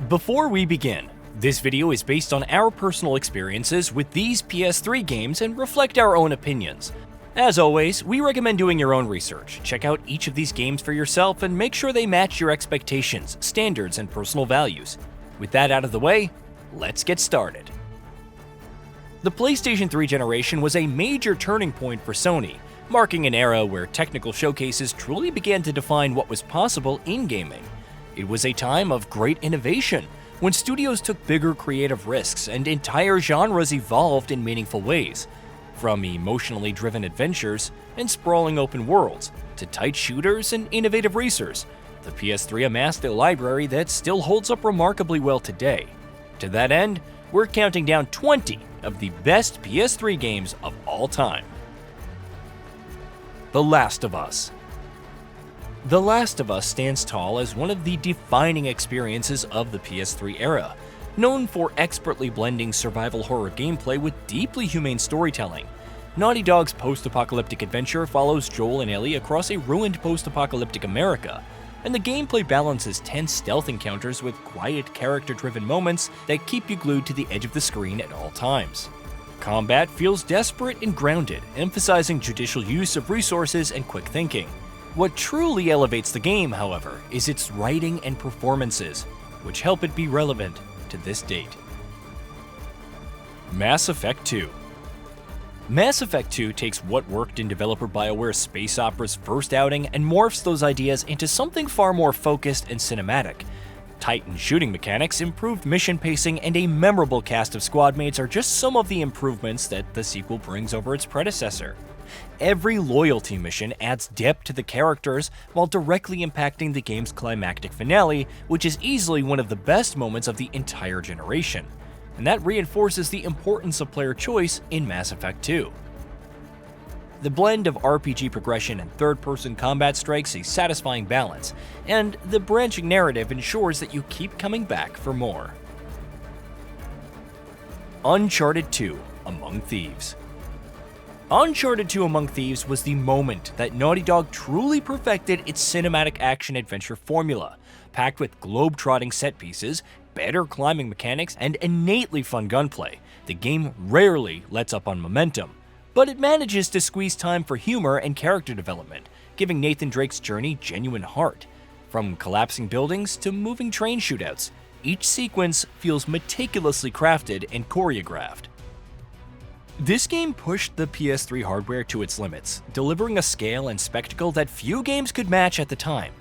Before we begin, this video is based on our personal experiences with these PS3 games and reflect our own opinions. As always, we recommend doing your own research. Check out each of these games for yourself and make sure they match your expectations, standards, and personal values. With that out of the way, let's get started. The PlayStation 3 generation was a major turning point for Sony, marking an era where technical showcases truly began to define what was possible in gaming. It was a time of great innovation, when studios took bigger creative risks and entire genres evolved in meaningful ways. From emotionally driven adventures and sprawling open worlds, to tight shooters and innovative racers, the PS3 amassed a library that still holds up remarkably well today. To that end, we're counting down 20 of the best PS3 games of all time. The Last of Us. The Last of Us stands tall as one of the defining experiences of the PS3 era, known for expertly blending survival horror gameplay with deeply humane storytelling. Naughty Dog's post-apocalyptic adventure follows Joel and Ellie across a ruined post-apocalyptic America, and the gameplay balances tense stealth encounters with quiet, character-driven moments that keep you glued to the edge of the screen at all times. Combat feels desperate and grounded, emphasizing judicial use of resources and quick thinking. What truly elevates the game, however, is its writing and performances, which help it be relevant to this date. Mass Effect 2. Mass Effect 2 takes what worked in developer BioWare's space opera's first outing and morphs those ideas into something far more focused and cinematic. Titan shooting mechanics, improved mission pacing, and a memorable cast of squad mates are just some of the improvements that the sequel brings over its predecessor. Every loyalty mission adds depth to the characters while directly impacting the game's climactic finale, which is easily one of the best moments of the entire generation. And that reinforces the importance of player choice in Mass Effect 2. The blend of RPG progression and third-person combat strikes a satisfying balance, and the branching narrative ensures that you keep coming back for more. Uncharted 2: Among Thieves. Uncharted 2: Among Thieves was the moment that Naughty Dog truly perfected its cinematic action-adventure formula, packed with globe-trotting set pieces, better climbing mechanics, and innately fun gunplay. The game rarely lets up on momentum, but it manages to squeeze time for humor and character development, giving Nathan Drake's journey genuine heart. From collapsing buildings to moving train shootouts, each sequence feels meticulously crafted and choreographed. This game pushed the PS3 hardware to its limits, delivering a scale and spectacle that few games could match at the time.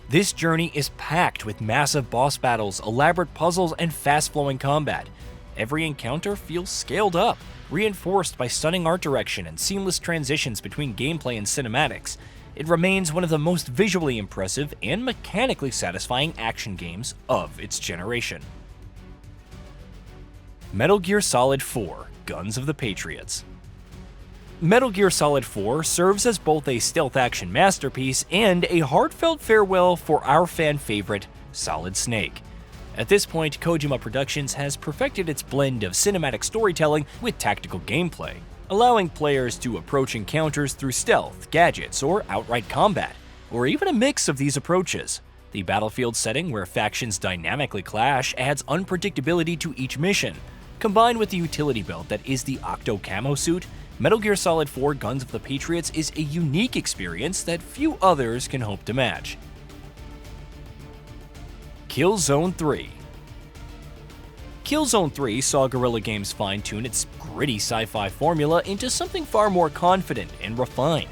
This journey is packed with massive boss battles, elaborate puzzles, and fast-flowing combat. Every encounter feels scaled up, reinforced by stunning art direction and seamless transitions between gameplay and cinematics. It remains one of the most visually impressive and mechanically satisfying action games of its generation. Metal Gear Solid 4: Guns of the Patriots. Metal Gear Solid 4 serves as both a stealth action masterpiece and a heartfelt farewell for our fan favorite, Solid Snake. At this point, Kojima Productions has perfected its blend of cinematic storytelling with tactical gameplay, allowing players to approach encounters through stealth, gadgets, or outright combat, or even a mix of these approaches. The battlefield setting where factions dynamically clash adds unpredictability to each mission. Combined with the utility belt that is the Octo Camo suit, Metal Gear Solid 4: Guns of the Patriots is a unique experience that few others can hope to match. Killzone 3. Killzone 3 saw Guerrilla Games fine-tune its gritty sci-fi formula into something far more confident and refined.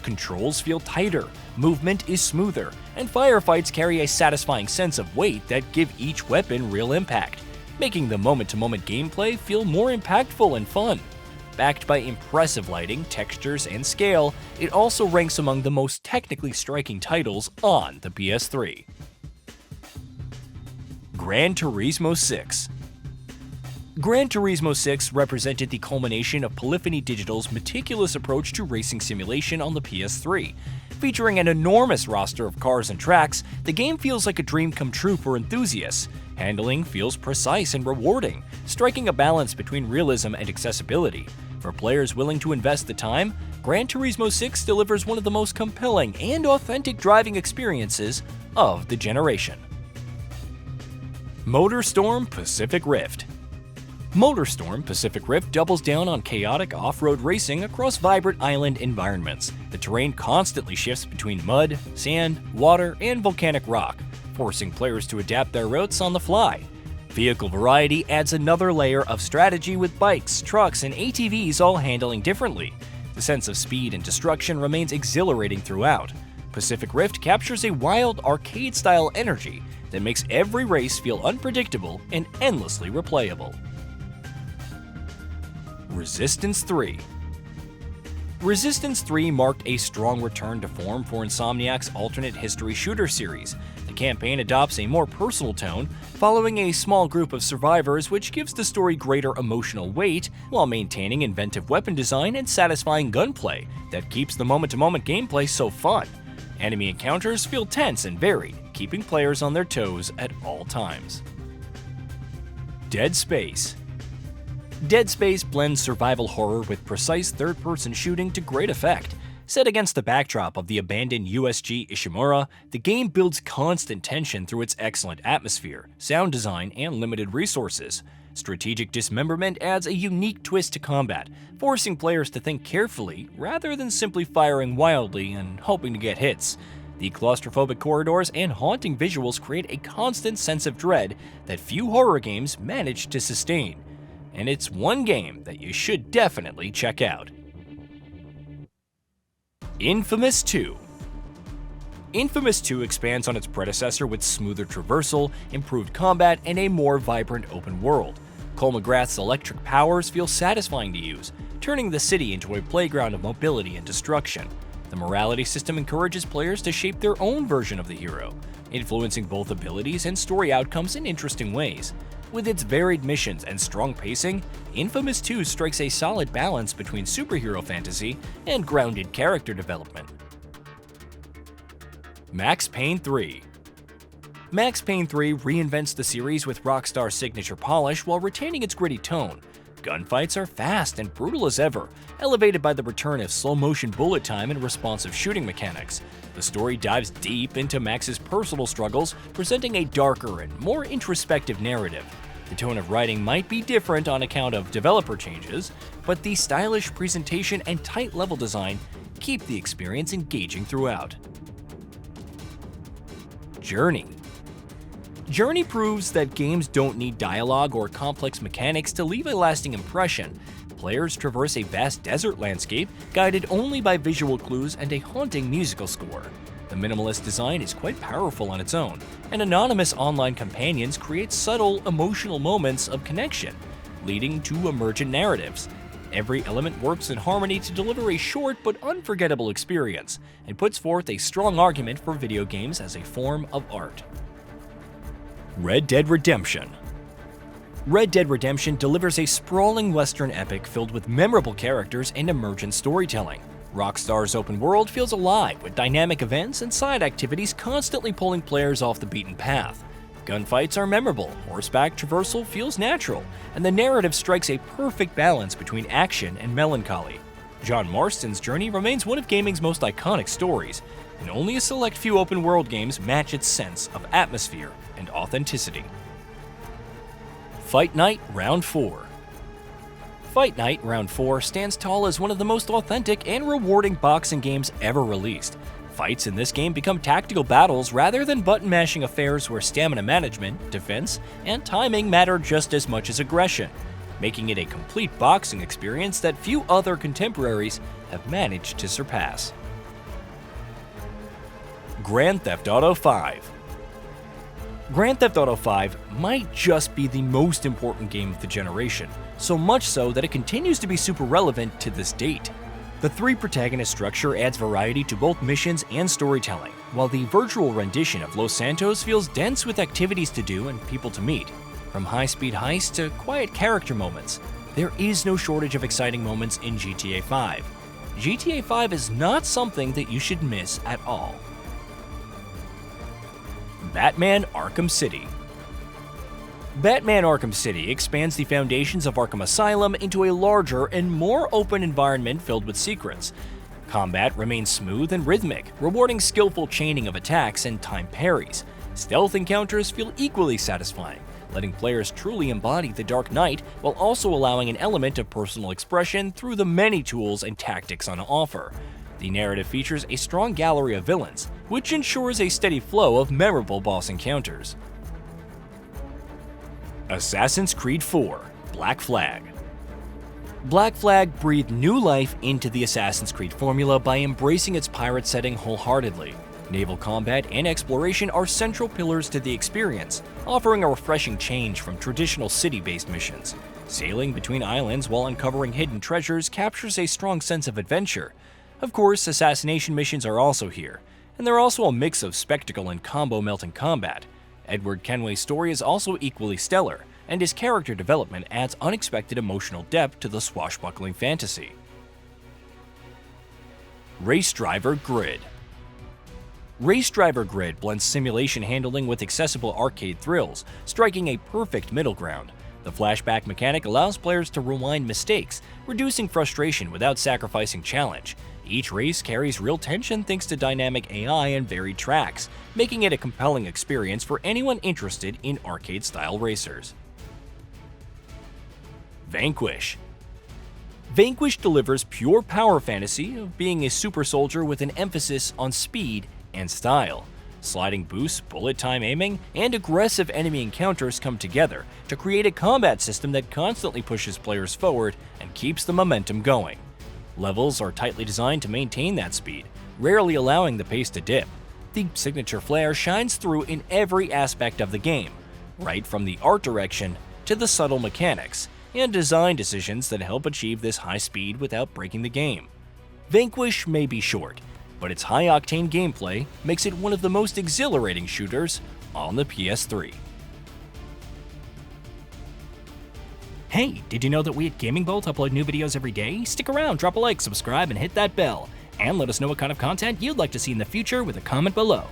Controls feel tighter, movement is smoother, and firefights carry a satisfying sense of weight that give each weapon real impact, making the moment-to-moment gameplay feel more impactful and fun. Backed by impressive lighting, textures, and scale, it also ranks among the most technically striking titles on the PS3. Gran Turismo 6. Gran Turismo 6 represented the culmination of Polyphony Digital's meticulous approach to racing simulation on the PS3. Featuring an enormous roster of cars and tracks, the game feels like a dream come true for enthusiasts. Handling feels precise and rewarding, striking a balance between realism and accessibility. For players willing to invest the time, Gran Turismo 6 delivers one of the most compelling and authentic driving experiences of the generation. Motorstorm Pacific Rift. Motorstorm Pacific Rift doubles down on chaotic off-road racing across vibrant island environments. The terrain constantly shifts between mud, sand, water, and volcanic rock, forcing players to adapt their routes on the fly. Vehicle variety adds another layer of strategy with bikes, trucks, and ATVs all handling differently. The sense of speed and destruction remains exhilarating throughout. Pacific Rift captures a wild, arcade-style energy that makes every race feel unpredictable and endlessly replayable. Resistance 3. Resistance 3 marked a strong return to form for Insomniac's alternate history shooter series. The campaign adopts a more personal tone, following a small group of survivors, which gives the story greater emotional weight while maintaining inventive weapon design and satisfying gunplay that keeps the moment-to-moment gameplay so fun. Enemy encounters feel tense and varied, keeping players on their toes at all times. Dead Space. Dead Space blends survival horror with precise third-person shooting to great effect. Set against the backdrop of the abandoned USG Ishimura, the game builds constant tension through its excellent atmosphere, sound design, and limited resources. Strategic dismemberment adds a unique twist to combat, forcing players to think carefully rather than simply firing wildly and hoping to get hits. The claustrophobic corridors and haunting visuals create a constant sense of dread that few horror games manage to sustain. And it's one game that you should definitely check out. Infamous 2. Infamous 2 expands on its predecessor with smoother traversal, improved combat, and a more vibrant open world. Cole McGrath's electric powers feel satisfying to use, turning the city into a playground of mobility and destruction. The morality system encourages players to shape their own version of the hero, influencing both abilities and story outcomes in interesting ways. With its varied missions and strong pacing, Infamous 2 strikes a solid balance between superhero fantasy and grounded character development. Max Payne 3. Max Payne 3 reinvents the series with Rockstar's signature polish while retaining its gritty tone. Gunfights are fast and brutal as ever, elevated by the return of slow-motion bullet time and responsive shooting mechanics. The story dives deep into Max's personal struggles, presenting a darker and more introspective narrative. The tone of writing might be different on account of developer changes, but the stylish presentation and tight level design keep the experience engaging throughout. Journey. Journey proves that games don't need dialogue or complex mechanics to leave a lasting impression. Players traverse a vast desert landscape, guided only by visual clues and a haunting musical score. The minimalist design is quite powerful on its own, and anonymous online companions create subtle, emotional moments of connection, leading to emergent narratives. Every element works in harmony to deliver a short but unforgettable experience, and puts forth a strong argument for video games as a form of art. Red Dead Redemption. Red Dead Redemption delivers a sprawling Western epic filled with memorable characters and emergent storytelling. Rockstar's open world feels alive with dynamic events and side activities constantly pulling players off the beaten path. Gunfights are memorable, horseback traversal feels natural, and the narrative strikes a perfect balance between action and melancholy. John Marston's journey remains one of gaming's most iconic stories, and only a select few open-world games match its sense of atmosphere and authenticity. Fight Night Round 4. Fight Night Round 4 stands tall as one of the most authentic and rewarding boxing games ever released. Fights in this game become tactical battles rather than button-mashing affairs where stamina management, defense, and timing matter just as much as aggression, making it a complete boxing experience that few other contemporaries have managed to surpass. Grand Theft Auto 5. Grand Theft Auto 5 might just be the most important game of the generation, so much so that it continues to be super relevant to this date. The three protagonist structure adds variety to both missions and storytelling, while the virtual rendition of Los Santos feels dense with activities to do and people to meet. From high-speed heists to quiet character moments, there is no shortage of exciting moments in GTA 5. GTA 5 is not something that you should miss at all. Batman Arkham City. Batman Arkham City expands the foundations of Arkham Asylum into a larger and more open environment filled with secrets. Combat remains smooth and rhythmic, rewarding skillful chaining of attacks and timed parries. Stealth encounters feel equally satisfying, letting players truly embody the Dark Knight while also allowing an element of personal expression through the many tools and tactics on offer. The narrative features a strong gallery of villains, which ensures a steady flow of memorable boss encounters. Assassin's Creed 4: Black Flag. Black Flag breathed new life into the Assassin's Creed formula by embracing its pirate setting wholeheartedly. Naval combat and exploration are central pillars to the experience, offering a refreshing change from traditional city-based missions. Sailing between islands while uncovering hidden treasures captures a strong sense of adventure. Of course, assassination missions are also here, and they're also a mix of spectacle and combo-melting combat. Edward Kenway's story is also equally stellar, and his character development adds unexpected emotional depth to the swashbuckling fantasy. Race Driver Grid. Race Driver Grid blends simulation handling with accessible arcade thrills, striking a perfect middle ground. The flashback mechanic allows players to rewind mistakes, reducing frustration without sacrificing challenge. Each race carries real tension thanks to dynamic AI and varied tracks, making it a compelling experience for anyone interested in arcade-style racers. Vanquish. Vanquish delivers pure power fantasy of being a super soldier with an emphasis on speed and style. Sliding boosts, bullet time aiming, and aggressive enemy encounters come together to create a combat system that constantly pushes players forward and keeps the momentum going. Levels are tightly designed to maintain that speed, rarely allowing the pace to dip. The signature flair shines through in every aspect of the game, right from the art direction to the subtle mechanics and design decisions that help achieve this high speed without breaking the game. Vanquish may be short, but its high-octane gameplay makes it one of the most exhilarating shooters on the PS3. Hey, did you know that we at GamingBolt upload new videos every day? Stick around, drop a like, subscribe, and hit that bell. And let us know what kind of content you'd like to see in the future with a comment below.